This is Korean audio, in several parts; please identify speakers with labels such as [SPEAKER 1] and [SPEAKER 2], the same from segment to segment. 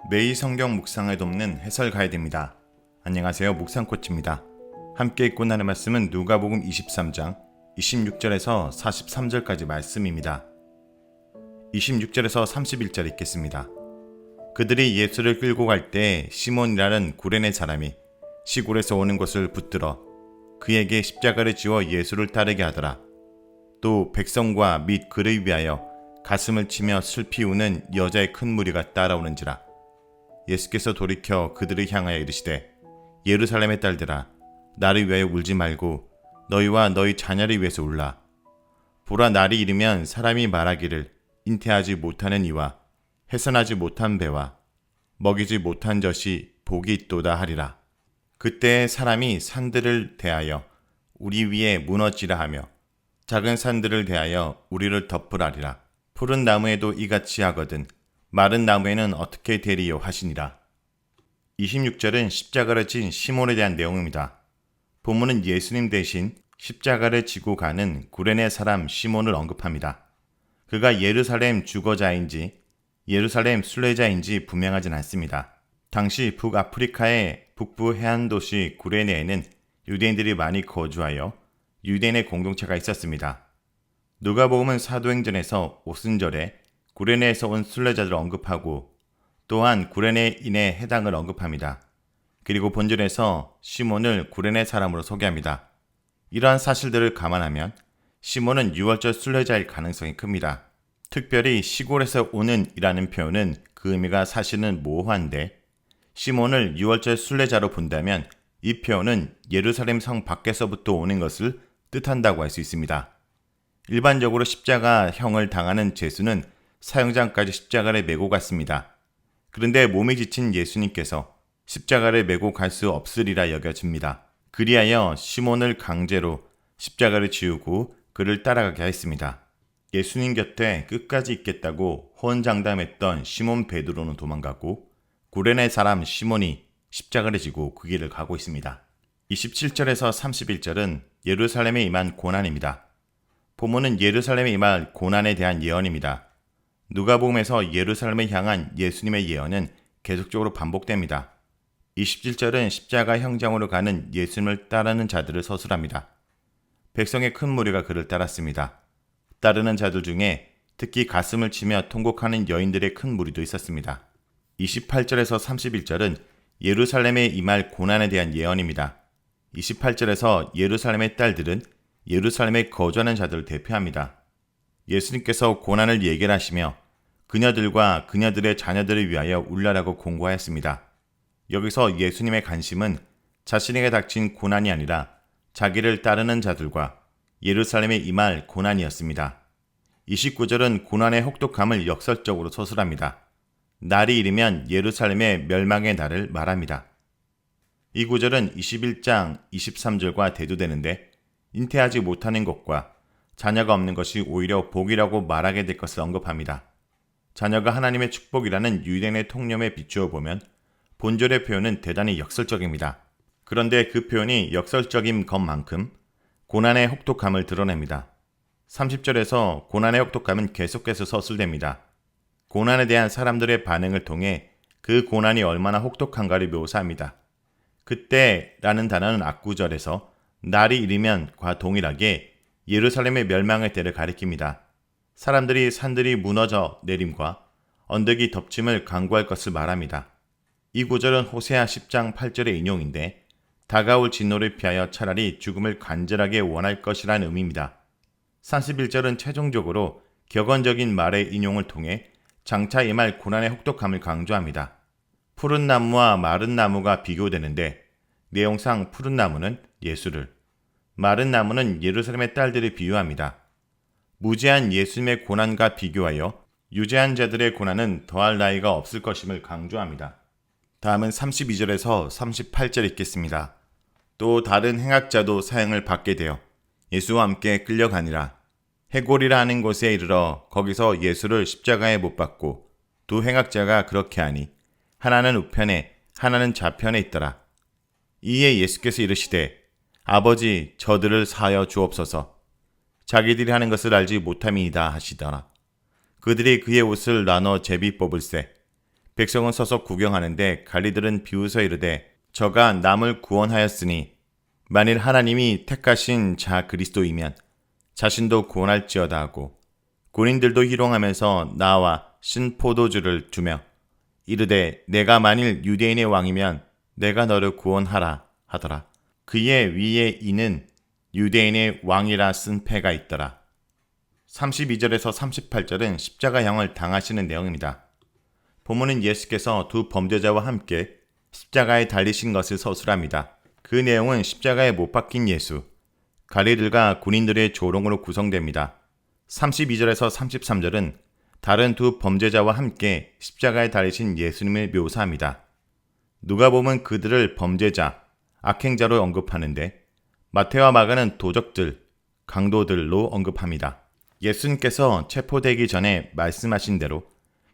[SPEAKER 1] 매일 성경 묵상을 돕는 해설 가이드입니다. 안녕하세요. 묵상코치입니다. 함께 읽고 나눌 말씀은 누가복음 23장 26절에서 43절까지 말씀입니다. 26절에서 31절 읽겠습니다. 그들이 예수를 끌고 갈 때 시몬이라는 구레네 사람이 시골에서 오는 것을 붙들어 그에게 십자가를 지워 예수를 따르게 하더라. 또 백성과 및 그를 위하여 가슴을 치며 슬피 우는 여자의 큰 무리가 따라오는지라. 예수께서 돌이켜 그들을 향하여 이르시되 예루살렘의 딸들아 나를 위하여 울지 말고 너희와 너희 자녀를 위해서 울라. 보라, 날이 이르면 사람이 말하기를 잉태하지 못하는 이와 해산하지 못한 배와 먹이지 못한 젖이 복이 있도다 하리라. 그때 사람이 산들을 대하여 우리 위에 무너지라 하며 작은 산들을 대하여 우리를 덮으라리라. 푸른 나무에도 이같이 하거든 마른 나무에는 어떻게 되리요 하시니라. 26절은 십자가를 진 시몬에 대한 내용입니다. 본문은 예수님 대신 십자가를 지고 가는 구레네 사람 시몬을 언급합니다. 그가 예루살렘 주거자인지 예루살렘 순례자인지 분명하진 않습니다. 당시 북아프리카의 북부 해안 도시 구레네에는 유대인들이 많이 거주하여 유대인의 공동체가 있었습니다. 누가복음은 사도행전에서 오순절에 구레네에서 온 순례자들을 언급하고 또한 구레네인의 해당을 언급합니다. 그리고 본절에서 시몬을 구레네 사람으로 소개합니다. 이러한 사실들을 감안하면 시몬은 유월절 순례자일 가능성이 큽니다. 특별히 시골에서 오는 이라는 표현은 그 의미가 사실은 모호한데 시몬을 유월절 순례자로 본다면 이 표현은 예루살렘 성 밖에서부터 오는 것을 뜻한다고 할 수 있습니다. 일반적으로 십자가형을 당하는 죄수는 사형장까지 십자가를 메고 갔습니다. 그런데 몸이 지친 예수님께서 십자가를 메고 갈 수 없으리라 여겨집니다. 그리하여 시몬을 강제로 십자가를 지우고 그를 따라가게 했습니다. 예수님 곁에 끝까지 있겠다고 호언장담했던 시몬 베드로는 도망가고 구레네 사람 시몬이 십자가를 지고 그 길을 가고 있습니다. 27절에서 31절은 예루살렘에 임한 고난입니다. 본문은 예루살렘에 임할 고난에 대한 예언입니다. 누가복음에서 예루살렘을 향한 예수님의 예언은 계속적으로 반복됩니다. 27절은 십자가 형장으로 가는 예수님을 따르는 자들을 서술합니다. 백성의 큰 무리가 그를 따랐습니다. 따르는 자들 중에 특히 가슴을 치며 통곡하는 여인들의 큰 무리도 있었습니다. 28절에서 31절은 예루살렘에 임할 고난에 대한 예언입니다. 28절에서 예루살렘의 딸들은 예루살렘에 거주하는 자들을 대표합니다. 예수님께서 고난을 예견하시며 그녀들과 그녀들의 자녀들을 위하여 울라라고 공고하였습니다. 여기서 예수님의 관심은 자신에게 닥친 고난이 아니라 자기를 따르는 자들과 예루살렘에 임할 고난이었습니다. 29절은 고난의 혹독함을 역설적으로 서술합니다. 날이 이르면 예루살렘의 멸망의 날을 말합니다. 이 구절은 21장 23절과 대두되는데 잉태하지 못하는 것과 자녀가 없는 것이 오히려 복이라고 말하게 될 것을 언급합니다. 자녀가 하나님의 축복이라는 유대인의 통념에 비추어 보면 본절의 표현은 대단히 역설적입니다. 그런데 그 표현이 역설적인 것만큼 고난의 혹독함을 드러냅니다. 30절에서 고난의 혹독함은 계속해서 서술됩니다. 고난에 대한 사람들의 반응을 통해 그 고난이 얼마나 혹독한가를 묘사합니다. 그때라는 단어는 앞구절에서 날이 이르면과 동일하게 예루살렘의 멸망의 때를 가리킵니다. 사람들이 산들이 무너져 내림과 언덕이 덮침을 강구할 것을 말합니다. 이 구절은 호세아 10장 8절의 인용인데 다가올 진노를 피하여 차라리 죽음을 간절하게 원할 것이라는 의미입니다. 31절은 최종적으로 격언적인 말의 인용을 통해 장차 임할 고난의 혹독함을 강조합니다. 푸른 나무와 마른 나무가 비교되는데 내용상 푸른 나무는 예수를, 마른 나무는 예루살렘의 딸들을 비유합니다. 무죄한 예수님의 고난과 비교하여 유죄한 자들의 고난은 더할 나위가 없을 것임을 강조합니다. 다음은 32절에서 38절 읽겠습니다. 또 다른 행악자도 사형을 받게 되어 예수와 함께 끌려가니라. 해골이라 하는 곳에 이르러 거기서 예수를 십자가에 못 박고 두 행악자가 그렇게 하니 하나는 우편에 하나는 좌편에 있더라. 이에 예수께서 이르시되 아버지 저들을 사하여 주옵소서. 자기들이 하는 것을 알지 못함이니이다 하시더라. 그들이 그의 옷을 나눠 제비 뽑을세. 백성은 서서 구경하는데 관리들은 비웃어 이르되 저가 남을 구원하였으니 만일 하나님이 택하신 자 그리스도이면 자신도 구원할지어다 하고 군인들도 희롱하면서 나와 신 포도주를 주며 이르되 내가 만일 유대인의 왕이면 내가 너를 구원하라 하더라. 그의 위에 이는 유대인의 왕이라 쓴 패가 있더라. 32절에서 38절은 십자가형을 당하시는 내용입니다. 본문은 예수께서 두 범죄자와 함께 십자가에 달리신 것을 서술합니다. 그 내용은 십자가에 못 박힌 예수, 관리들과 군인들의 조롱으로 구성됩니다. 32절에서 33절은 다른 두 범죄자와 함께 십자가에 달리신 예수님을 묘사합니다. 누가복음은 그들을 범죄자, 악행자로 언급하는데 마태와 마가는 도적들, 강도들로 언급합니다. 예수님께서 체포되기 전에 말씀하신 대로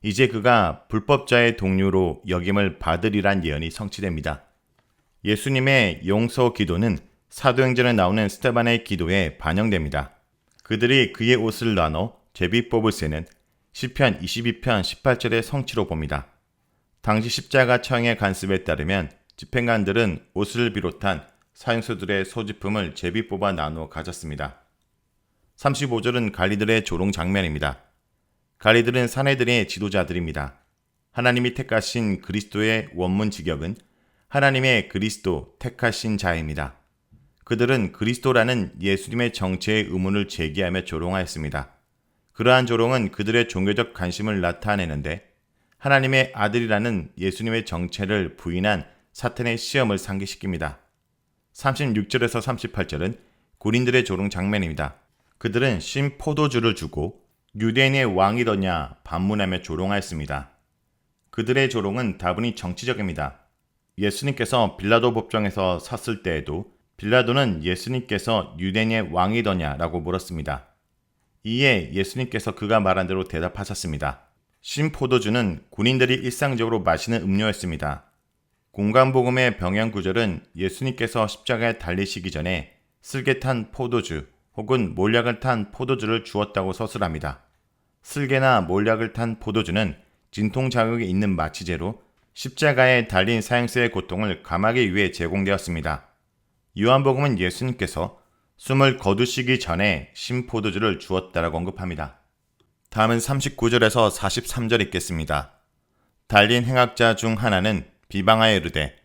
[SPEAKER 1] 이제 그가 불법자의 동료로 여김을 받으리란 예언이 성취됩니다. 예수님의 용서 기도는 사도행전에 나오는 스데반의 기도에 반영됩니다. 그들이 그의 옷을 나눠 제비 뽑을새는 시편 22편 18절의 성취로 봅니다. 당시 십자가 처형의 관습에 따르면 집행관들은 옷을 비롯한 사형수들의 소지품을 제비 뽑아 나누어 가졌습니다. 35절은 관리들의 조롱 장면입니다. 관리들은 사내들의 지도자들입니다. 하나님이 택하신 그리스도의 원문 직역은 하나님의 그리스도 택하신 자입니다. 그들은 그리스도라는 예수님의 정체의 의문을 제기하며 조롱하였습니다. 그러한 조롱은 그들의 종교적 관심을 나타내는데 하나님의 아들이라는 예수님의 정체를 부인한 사탄의 시험을 상기시킵니다. 36절에서 38절은 군인들의 조롱 장면입니다. 그들은 신 포도주를 주고 유대인의 왕이더냐 반문하며 조롱하였습니다. 그들의 조롱은 다분히 정치적입니다. 예수님께서 빌라도 법정에서 섰을 때에도 빌라도는 예수님께서 유대인의 왕이더냐라고 물었습니다. 이에 예수님께서 그가 말한 대로 대답하셨습니다. 신 포도주는 군인들이 일상적으로 마시는 음료였습니다. 공간복음의 병영 구절은 예수님께서 십자가에 달리시기 전에 쓸개 탄 포도주 혹은 몰약을 탄 포도주를 주었다고 서술합니다. 쓸개나 몰약을 탄 포도주는 진통 자극이 있는 마취제로 십자가에 달린 사형수의 고통을 감하기 위해 제공되었습니다. 요한복음은 예수님께서 숨을 거두시기 전에 신포도주를 주었다라고 언급합니다. 다음은 39절에서 43절 읽겠습니다. 달린 행악자 중 하나는 비방하여 이르되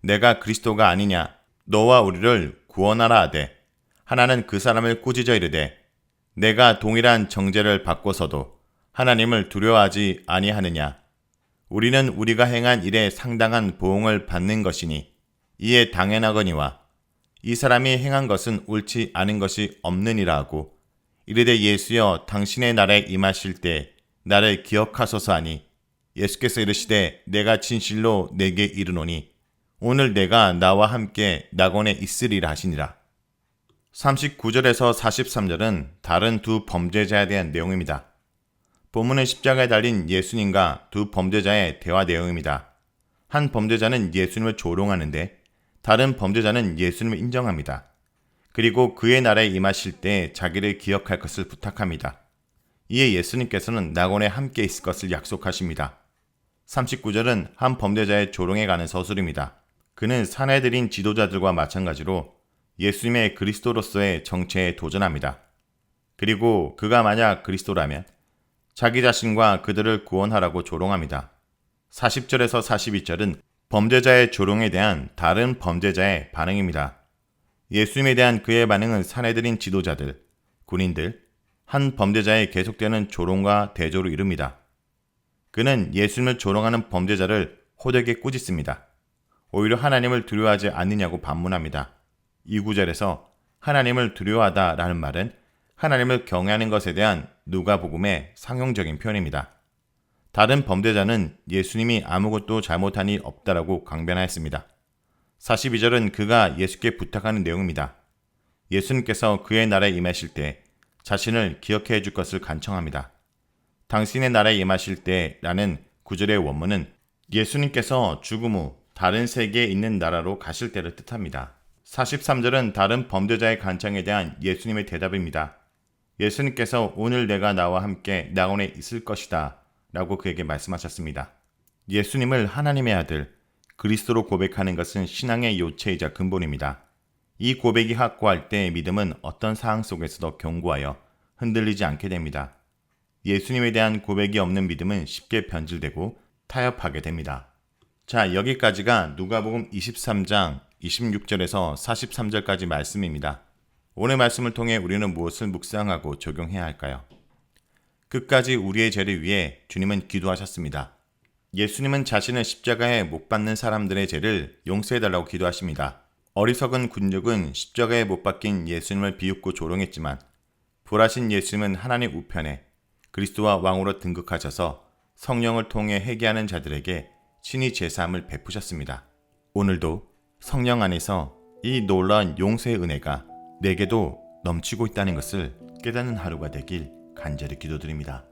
[SPEAKER 1] 내가 그리스도가 아니냐 너와 우리를 구원하라 하되 하나는 그 사람을 꾸짖어 이르되 내가 동일한 정죄를 받고서도 하나님을 두려워하지 아니하느냐 우리는 우리가 행한 일에 상당한 보응을 받는 것이니 이에 당연하거니와 이 사람이 행한 것은 옳지 않은 것이 없느니라 하고 이르되 예수여 당신의 날에 임하실 때 나를 기억하소서 하니 예수께서 이르시되 내가 진실로 내게 이르노니 오늘 내가 나와 함께 낙원에 있으리라 하시니라. 39절에서 43절은 다른 두 범죄자에 대한 내용입니다. 본문은 십자가에 달린 예수님과 두 범죄자의 대화 내용입니다. 한 범죄자는 예수님을 조롱하는데 다른 범죄자는 예수님을 인정합니다. 그리고 그의 날에 임하실 때 자기를 기억할 것을 부탁합니다. 이에 예수님께서는 낙원에 함께 있을 것을 약속하십니다. 39절은 한 범죄자의 조롱에 관한 서술입니다. 그는 사내들인 지도자들과 마찬가지로 예수님의 그리스도로서의 정체에 도전합니다. 그리고 그가 만약 그리스도라면 자기 자신과 그들을 구원하라고 조롱합니다. 40절에서 42절은 범죄자의 조롱에 대한 다른 범죄자의 반응입니다. 예수님에 대한 그의 반응은 사내들인 지도자들, 군인들, 한 범죄자의 계속되는 조롱과 대조로 이릅니다. 그는 예수님을 조롱하는 범죄자를 호되게 꾸짖습니다. 오히려 하나님을 두려워하지 않느냐고 반문합니다. 이 구절에서 하나님을 두려워하다라는 말은 하나님을 경외하는 것에 대한 누가복음의 상용적인 표현입니다. 다른 범죄자는 예수님이 아무것도 잘못한 일 없다라고 강변하였습니다. 42절은 그가 예수께 부탁하는 내용입니다. 예수님께서 그의 날에 임하실 때 자신을 기억해 줄 것을 간청합니다. 당신의 날에 임하실 때라는 구절의 원문은 예수님께서 죽음 후 다른 세계에 있는 나라로 가실 때를 뜻합니다. 43절은 다른 범죄자의 간청에 대한 예수님의 대답입니다. 예수님께서 오늘 내가 나와 함께 낙원에 있을 것이다 라고 그에게 말씀하셨습니다. 예수님을 하나님의 아들, 그리스도로 고백하는 것은 신앙의 요체이자 근본입니다. 이 고백이 확고할 때 믿음은 어떤 상황 속에서도 견고하여 흔들리지 않게 됩니다. 예수님에 대한 고백이 없는 믿음은 쉽게 변질되고 타협하게 됩니다. 자, 여기까지가 누가복음 23장 26절에서 43절까지 말씀입니다. 오늘 말씀을 통해 우리는 무엇을 묵상하고 적용해야 할까요? 끝까지 우리의 죄를 위해 주님은 기도하셨습니다. 예수님은 자신을 십자가에 못 박는 사람들의 죄를 용서해달라고 기도하십니다. 어리석은 군중은 십자가에 못 박힌 예수님을 비웃고 조롱했지만 부활하신 예수님은 하나님 우편에 그리스도와 왕으로 등극하셔서 성령을 통해 회개하는 자들에게 친히 제사함을 베푸셨습니다. 오늘도 성령 안에서 이 놀라운 용서의 은혜가 내게도 넘치고 있다는 것을 깨닫는 하루가 되길 간절히 기도드립니다.